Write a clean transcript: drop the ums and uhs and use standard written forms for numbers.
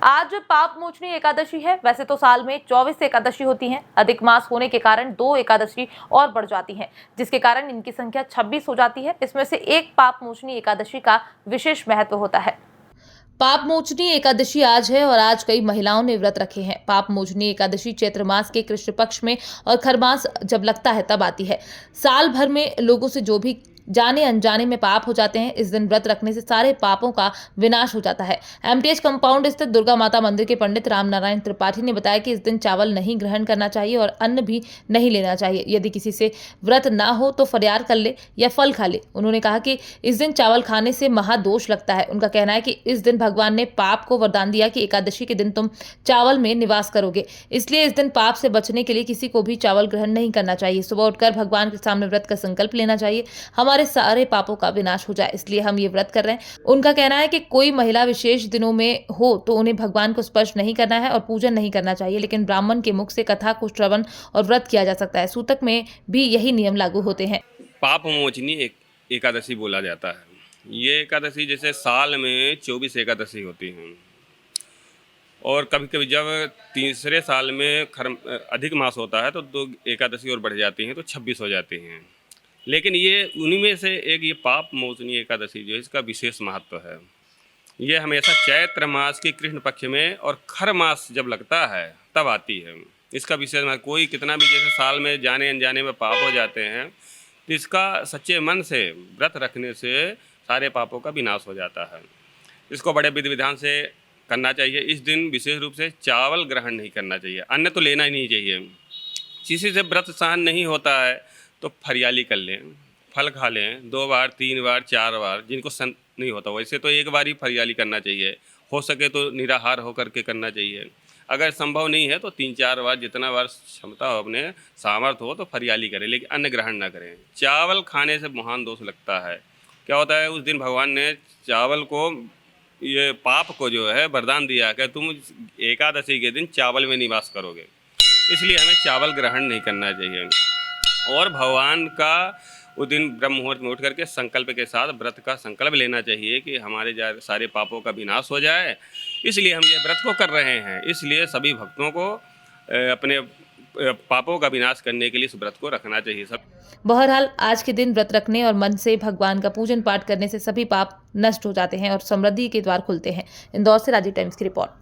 आज पाप मोचनी एकादशी है। वैसे तो साल में 24 एकादशी होती हैं। अधिक मास होने के कारण 2 एकादशी और बढ़ जाती हैं, जिसके कारण इनकी संख्या 26 हो जाती है। इसमें से एक पाप मोचनी एकादशी का विशेष महत्व होता है। पाप मोचनी एकादशी आज है और आज कई महिलाओं ने व्रत रखे हैं। पाप मोचनी एकादशी चैत्र मास के कृष्ण पक्ष में और खरमास जब लगता है तब आती है। साल भर में लोगों से जो भी जाने अनजाने में पाप हो जाते हैं, इस दिन व्रत रखने से सारे पापों का विनाश हो जाता है। एमटीएच कंपाउंड स्थित दुर्गा माता मंदिर के पंडित रामनारायण त्रिपाठी ने बताया कि इस दिन चावल नहीं ग्रहण करना चाहिए और अन्न भी नहीं लेना चाहिए। यदि किसी से व्रत ना हो तो फरियार कर ले या फल खा ले। उन्होंने कहा कि इस दिन चावल खाने से महादोष लगता है। उनका कहना है कि इस दिन भगवान ने पाप को वरदान दिया कि एकादशी के दिन तुम चावल में निवास करोगे, इसलिए इस दिन पाप से बचने के लिए किसी को भी चावल ग्रहण नहीं करना चाहिए। सुबह उठकर भगवान के सामने व्रत का संकल्प लेना चाहिए, हमारे सारे पापों का विनाश हो जाए, इसलिए हम ये व्रत कर रहे हैं। उनका कहना है कि कोई महिला विशेष दिनों में हो तो उन्हें भगवान को स्पर्श नहीं करना है और पूजन नहीं करना चाहिए, लेकिन ब्राह्मण के मुख से कथा को श्रवण और व्रत किया जा सकता है। सूतक में भी यही नियम लागू होते हैं। पाप मोचनी एकादशी बोला जाता है। ये एकादशी जैसे साल में 24 एकादशी होती हैं और कभी कभी जब तीसरे साल में अधिक मास होता है तो 2 एकादशी और बढ़ जाती हैं तो 26 हो जाती हैं। लेकिन ये उन्हीं में से एक ये पाप मोचनी एकादशी जो है इसका विशेष महत्व है। ये हमेशा चैत्र मास के कृष्ण पक्ष में और खर मास जब लगता है तब आती है। इसका विशेष महत्व, कोई कितना भी जैसे साल में जाने अनजाने में पाप हो जाते हैं तो इसका सच्चे मन से व्रत रखने से सारे पापों का विनाश हो जाता है। इसको बड़े विधि विधान से करना चाहिए। इस दिन विशेष रूप से चावल ग्रहण नहीं करना चाहिए, अन्न तो लेना ही नहीं चाहिए। किसी से व्रत सहन नहीं होता है तो फरियाली कर लें, फल खा लें 2 बार 3 बार 4 बार, जिनको सन नहीं होता वैसे तो 1 बार ही फरियाली करना चाहिए। हो सके तो निराहार होकर के करना चाहिए। अगर संभव नहीं है तो 3-4 बार, जितना बार क्षमता हो, अपने सामर्थ्य हो तो फरियाली करें, लेकिन अन्न ग्रहण ना करें। चावल खाने से महान दोष लगता है। क्या होता है, उस दिन भगवान ने चावल को, ये पाप को जो है वरदान दिया कि तुम एकादशी के दिन चावल में निवास करोगे, इसलिए हमें चावल ग्रहण नहीं करना चाहिए। और भगवान का उस दिन ब्रह्म मुहूर्त में उठ करके संकल्प के साथ व्रत का संकल्प लेना चाहिए कि हमारे सारे पापों का विनाश हो जाए, इसलिए हम ये व्रत को कर रहे हैं। इसलिए सभी भक्तों को अपने पापों का विनाश करने के लिए इस व्रत को रखना चाहिए। सब बहरहाल आज के दिन व्रत रखने और मन से भगवान का पूजन पाठ करने से सभी पाप नष्ट हो जाते हैं और समृद्धि के द्वार खुलते हैं। इंदौर से राजीव टाइम्स की रिपोर्ट।